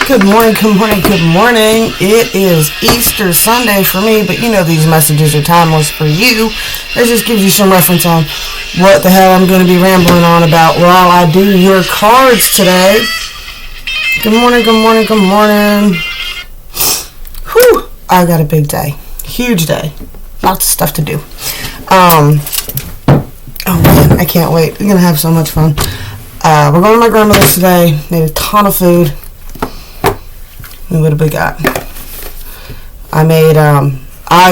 Good morning, good morning, good morning. It is Easter Sunday for me, but you know these messages are timeless for you. It just gives you some reference on what the hell I'm going to be rambling on about while I do your cards today. Good morning, good morning, good morning. Whew, I got a big day. Huge day. Lots of stuff to do. Oh man, I can't wait. We're going to have so much fun. We're going to my grandmother's today. Made a ton of food. What have we got? I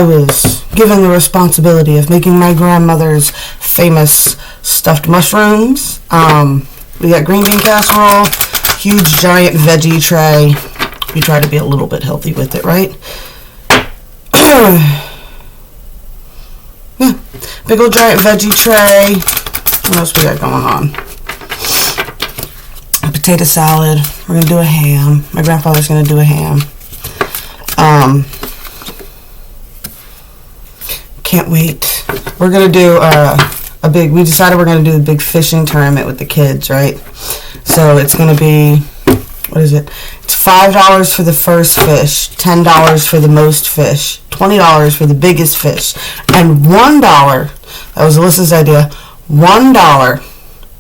was given the responsibility of making my grandmother's famous stuffed mushrooms. We got green bean casserole, huge giant veggie tray. We try to be a little bit healthy with it, right? Yeah, big old giant veggie tray. What else we got going on? A potato salad. We're going to do a ham. My grandfather's going to do a ham. Can't wait. We're going to do we decided we're going to do a big fishing tournament with the kids, right? So it's going to be, what is it? It's $5 for the first fish, $10 for the most fish, $20 for the biggest fish, and $1, that was Alyssa's idea, $1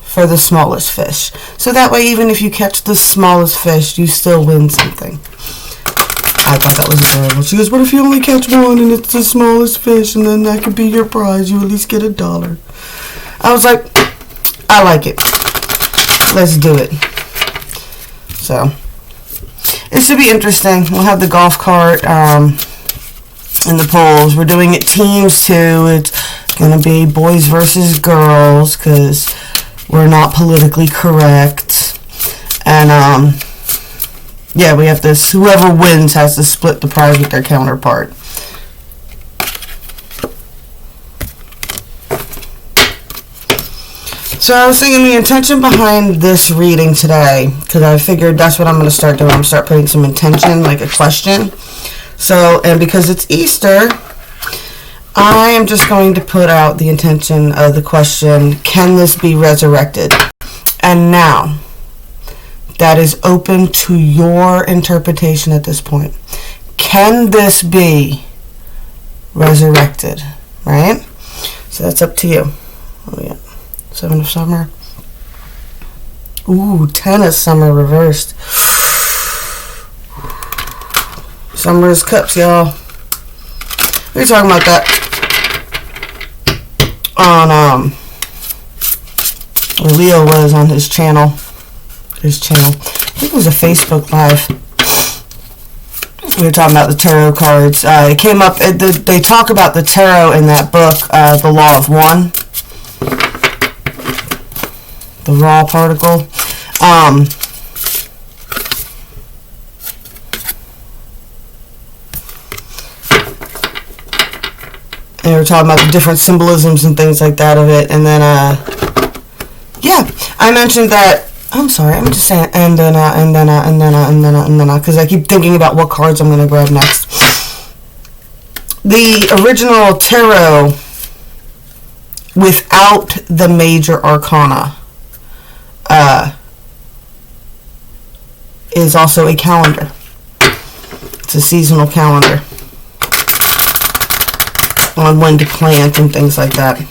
for the smallest fish. So that way, even if you catch the smallest fish, you still win something. I thought that was adorable. She goes, what if you only catch one and it's the smallest fish and then that could be your prize? You at least get $1. I was like, I like it. Let's do it. So, it should be interesting. We'll have the golf cart and the poles. We're doing it teams too. It's going to be boys versus girls because we're not politically correct. And, yeah, we have this, whoever wins has to split the prize with their counterpart. So I was thinking the intention behind this reading today, because I figured that's what I'm going to start doing. I'm going to start putting some intention, like a question. So, and because it's Easter, I am just going to put out the intention of the question, can this be resurrected? And now, that is open to your interpretation at this point. Can this be resurrected? Right? So that's up to you. Oh yeah. 7 of summer. Ooh, 10 of summer reversed. Summer's cups, y'all. We were talking about that on where Leo was on his channel. I think it was a Facebook Live. We were talking about the tarot cards. It came up. They talk about the tarot in that book, The Law of One, the raw particle. They were talking about the different symbolisms and things like that of it, and then yeah, I mentioned that. I'm sorry, I'm just saying, and then, because I keep thinking about what cards I'm going to grab next. The original tarot, without the major arcana, is also a calendar. It's a seasonal calendar on when to plant and things like that.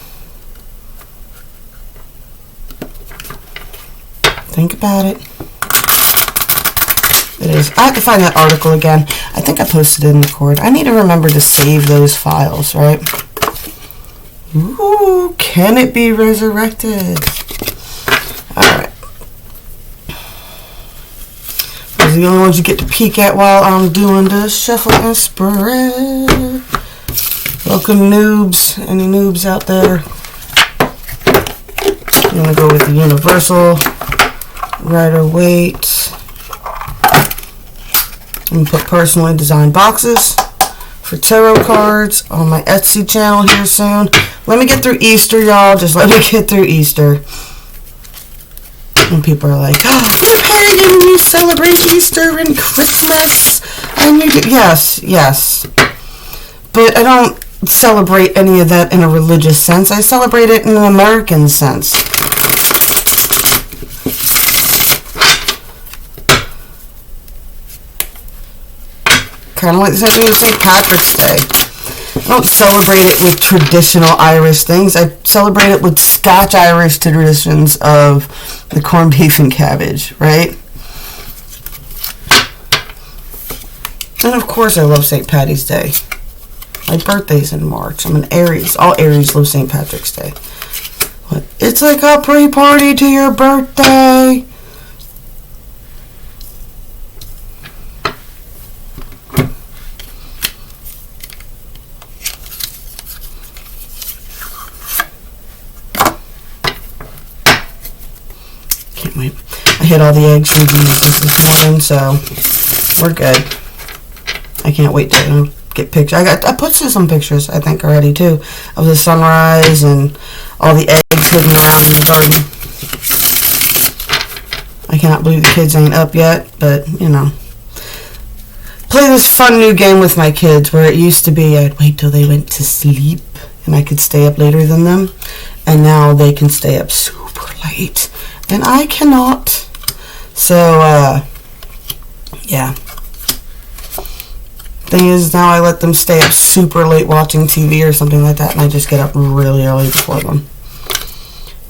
Think about it. It is. I have to find that article again. I think I posted it in the cord. I need to remember to save those files, right? Ooh, can it be resurrected? Alright. Those are the only ones you get to peek at while I'm doing the shuffle and spread. Welcome, noobs. Any noobs out there? I'm going to go with the universal. Rider-Waite. I'm going to put personally designed boxes for tarot cards on my Etsy channel here soon. Let me get through Easter, y'all. Just let me get through Easter. And people are like, oh, you're pagan, you celebrate Easter and Christmas. And you do. Yes. But I don't celebrate any of that in a religious sense. I celebrate it in an American sense. kind of like the same thing with St. Patrick's Day. I don't celebrate it with traditional Irish things. I celebrate it with Scotch Irish traditions of the corned beef and cabbage, right? And of course I love St. Patty's Day. My birthday's in March. I'm an Aries. All Aries love St. Patrick's Day. But it's like a pre-party to your birthday. Can't wait. I hit all the eggs from Jesus this morning, so we're good. I can't wait to get pictures. I put some pictures, I think, already too, of the sunrise and all the eggs hidden around in the garden. I cannot believe the kids ain't up yet, but you know, play this fun new game with my kids where it used to be I'd wait till they went to sleep and I could stay up later than them, and now they can stay up super late and I cannot. So yeah. Thing is, now I let them stay up super late watching TV or something like that, and I just get up really early before them.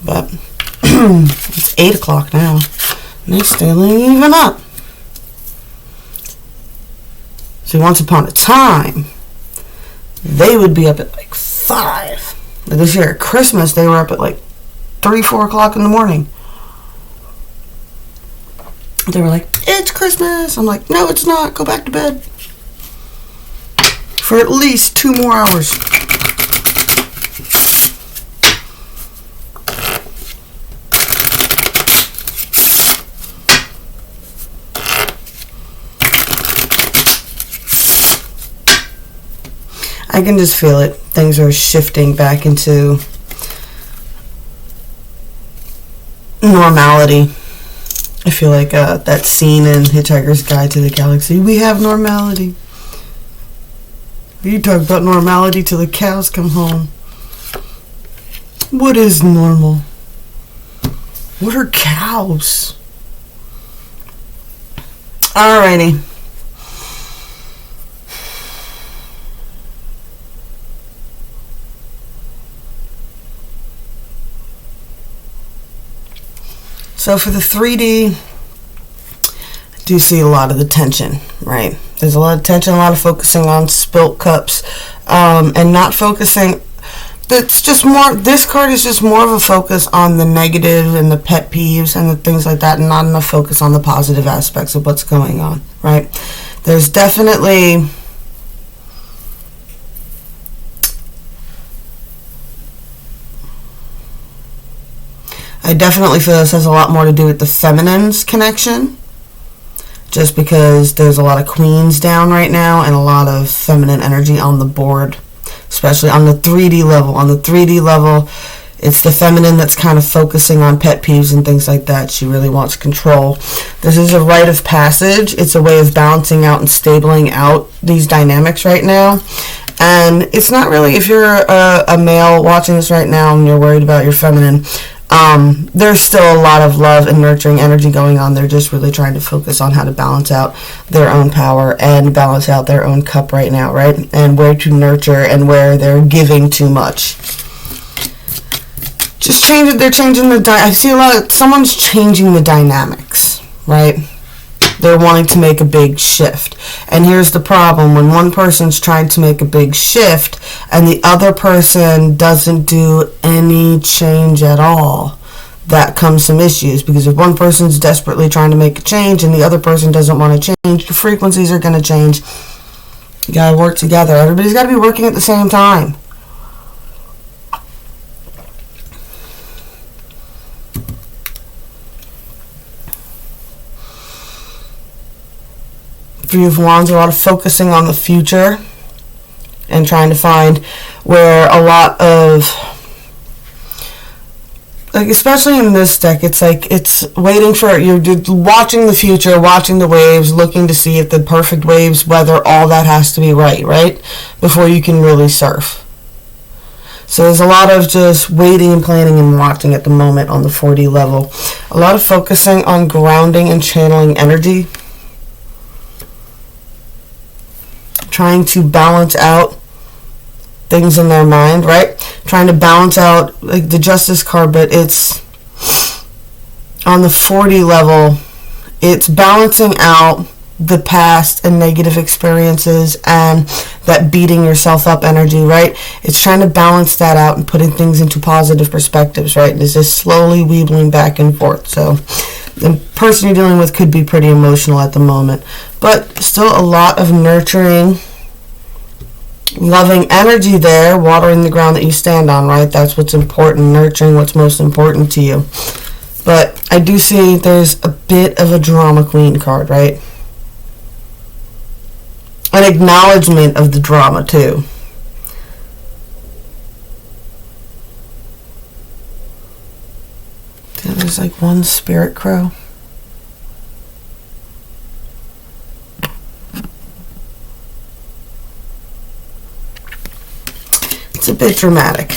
But it's 8 o'clock now, and they still ain't even up. See, once upon a time, they would be up at like 5. Like this year at Christmas, they were up at like 3, 4 o'clock in the morning. They were like, "It's Christmas." I'm like, "No, it's not. Go back to bed for at least 2 more hours." I can just feel it. Things are shifting back into normality. I feel like that scene in Hitchhiker's Guide to the Galaxy. We have normality. You talk about normality till the cows come home. What is normal? What are cows? Alrighty. So for the 3D, I do see a lot of the tension, right? There's a lot of tension, a lot of focusing on spilt cups, and not focusing. It's just more. This card is just more of a focus on the negative and the pet peeves and the things like that, and not enough focus on the positive aspects of what's going on, right? There's definitely I definitely feel this has a lot more to do with the feminine's connection, just because there's a lot of queens down right now and a lot of feminine energy on the board, especially on the 3D level. On the 3D level, it's the feminine that's kind of focusing on pet peeves and things like that. She really wants control. This is a rite of passage. It's a way of balancing out and stabling out these dynamics right now. And it's not really, if you're a male watching this right now and you're worried about your feminine, there's still a lot of love and nurturing energy going on. They're just really trying to focus on how to balance out their own power and balance out their own cup right now, right? And where to nurture and where they're giving too much. Just they're changing I see a lot of, someone's changing the dynamics, right? They're wanting to make a big shift. And here's the problem. When one person's trying to make a big shift and the other person doesn't do any change at all, that comes some issues. Because if one person's desperately trying to make a change and the other person doesn't want to change, the frequencies are going to change. You got to work together. Everybody's got to be working at the same time. Three of Wands, a lot of focusing on the future and trying to find where a lot of, like, especially in this deck, it's like it's waiting for, you're watching the future, watching the waves, looking to see if the perfect waves, whether all that has to be right, before you can really surf. So there's a lot of just waiting and planning and watching at the moment on the 4D level. A lot of focusing on grounding and channeling energy. trying to balance out things in their mind, right? Trying to balance out, like the Justice card, but it's on the 40 level. It's balancing out the past and negative experiences and that beating yourself up energy, right? It's trying to balance that out and putting things into positive perspectives, right? It's just slowly weebling back and forth. So the person you're dealing with could be pretty emotional at the moment, but still a lot of nurturing, loving energy there, watering the ground that you stand on, right? That's what's important, nurturing what's most important to you. But I do see there's a bit of a drama queen card, right? An acknowledgement of the drama, too. There's like one spirit crow. It's a bit dramatic.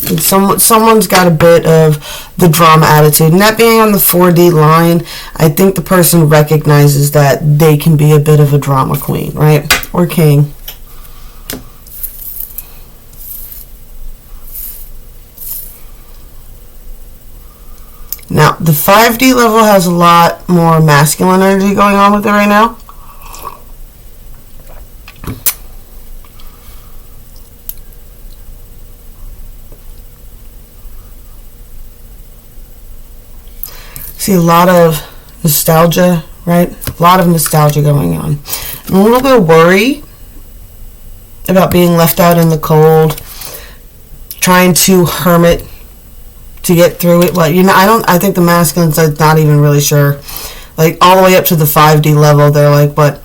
And someone's got a bit of the drama attitude. And that being on the 4D line, I think the person recognizes that they can be a bit of a drama queen, right? Or king. Now, the 5D level has a lot more masculine energy going on with it right now. See a lot of nostalgia, right? A lot of nostalgia going on. And a little bit of worry about being left out in the cold, trying to hermit to get through it. Well, I think the masculines are not even really sure. Like, all the way up to the 5D level, they're like, but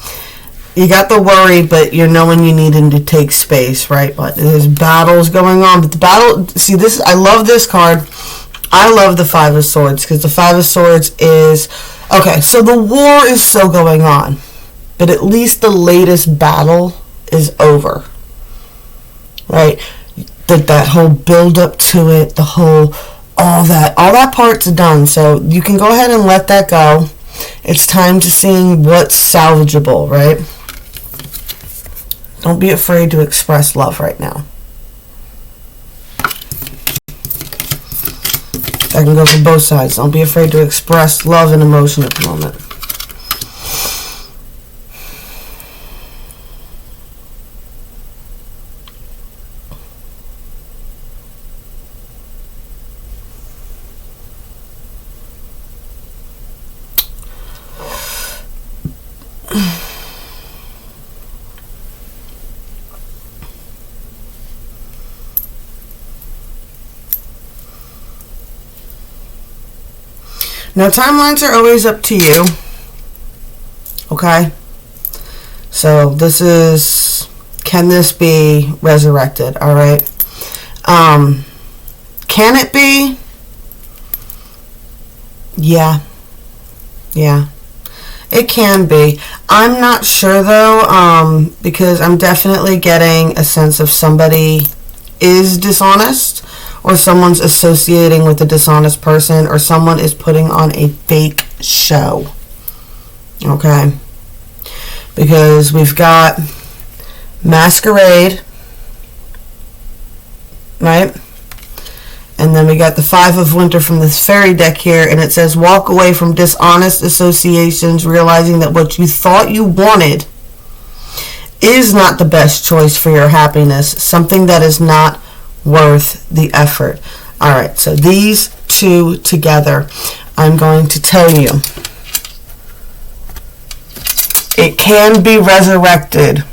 you got the worry, but you're knowing you needing to take space, right? But there's battles going on. But the battle, see this, I love this card. I love the 5 of Swords because the 5 of Swords is, okay, so the war is still going on, but at least the latest battle is over, right? That whole build up to it, all that part's done, so you can go ahead and let that go. It's time to see what's salvageable, right? Don't be afraid to express love right now. I can go for both sides. Don't be afraid to express love and emotion at the moment. Now, timelines are always up to you. Okay? So, can this be resurrected? Alright? Can it be? Yeah. It can be. I'm not sure, though, because I'm definitely getting a sense of somebody is dishonest, or someone's associating with a dishonest person, or someone is putting on a fake show. Okay? Because we've got Masquerade, right? And then we got the 5 of Winter from this fairy deck here, and it says, walk away from dishonest associations, realizing that what you thought you wanted is not the best choice for your happiness, something that is not worth the effort. Alright, so these two together, I'm going to tell you, it can be resurrected,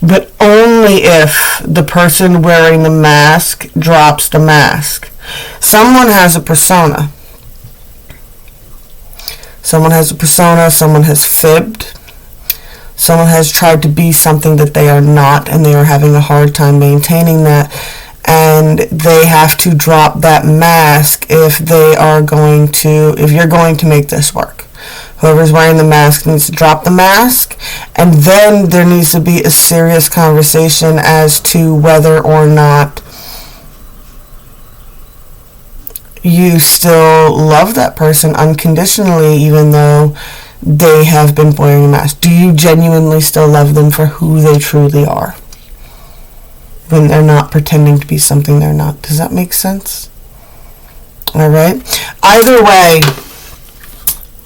but only if the person wearing the mask drops the mask. Someone has a persona. Someone has fibbed. Someone has tried to be something that they are not, and they are having a hard time maintaining that. And they have to drop that mask if you're going to make this work. Whoever's wearing the mask needs to drop the mask, and then there needs to be a serious conversation as to whether or not you still love that person unconditionally, even though they have been wearing a mask? Do you genuinely still love them for who they truly are? When they're not pretending to be something they're not. Does that make sense? Alright? Either way,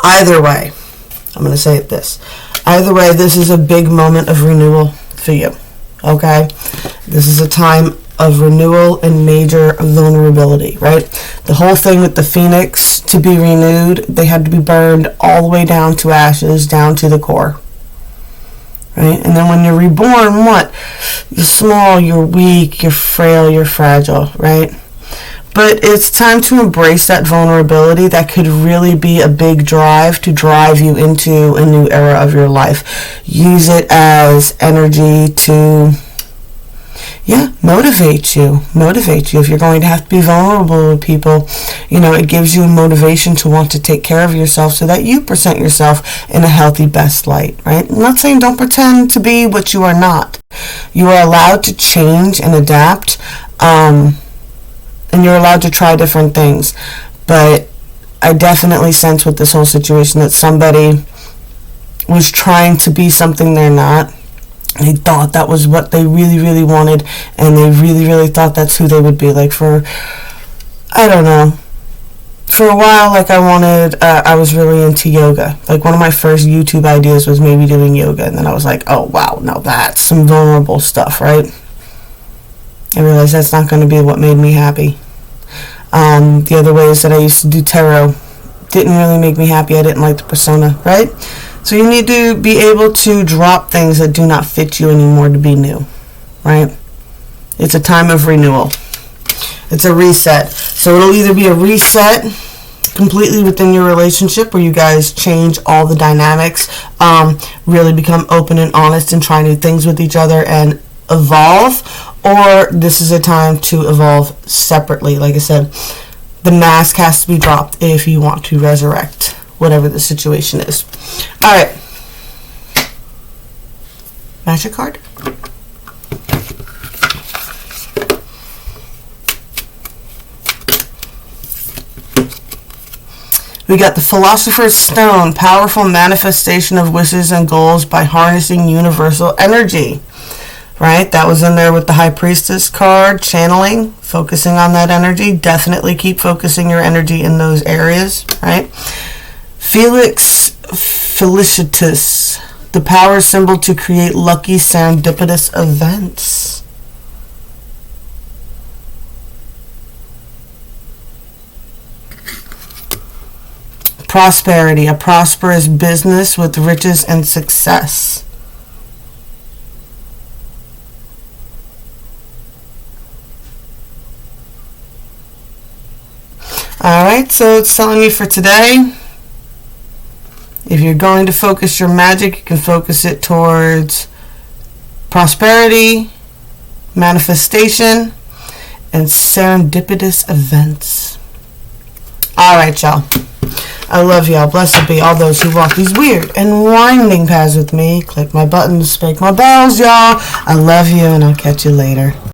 I'm going to say it this. Either way, this is a big moment of renewal for you. Okay? This is a time of renewal and major vulnerability, right? The whole thing with the phoenix, to be renewed, they had to be burned all the way down to ashes, down to the core. Right? And then when you're reborn, what? You're small, you're weak, you're frail, you're fragile, right? But it's time to embrace that vulnerability. That could really be a big drive to drive you into a new era of your life. Use it as energy to, motivate you. If you're going to have to be vulnerable with people, it gives you a motivation to want to take care of yourself so that you present yourself in a healthy, best light, right? I'm not saying don't pretend to be what you are not. You are allowed to change and adapt, and you're allowed to try different things. But I definitely sense with this whole situation that somebody was trying to be something they're not. They thought that was what they really, really wanted, and they really, really thought that's who they would be. Like for a while, I was really into yoga. Like one of my first YouTube ideas was maybe doing yoga, and then I was like, oh wow, now that's some vulnerable stuff, right? I realized that's not going to be what made me happy. The other ways that I used to do tarot didn't really make me happy. I didn't like the persona, right? So you need to be able to drop things that do not fit you anymore to be new, right? It's a time of renewal. It's a reset. So it'll either be a reset completely within your relationship where you guys change all the dynamics, really become open and honest and try new things with each other and evolve, or this is a time to evolve separately. Like I said, the mask has to be dropped if you want to resurrect whatever the situation is. Alright. Magic card. We got the Philosopher's Stone, powerful manifestation of wishes and goals by harnessing universal energy. Right? That was in there with the High Priestess card, channeling, focusing on that energy. Definitely keep focusing your energy in those areas, right? Felix Felicitas, the power symbol to create lucky serendipitous events. Prosperity, a prosperous business with riches and success. Alright, so it's telling me for today, if you're going to focus your magic, you can focus it towards prosperity, manifestation, and serendipitous events. Alright, y'all. I love y'all. Blessed be all those who walk these weird and winding paths with me. Click my buttons, spank my bells, y'all. I love you, and I'll catch you later.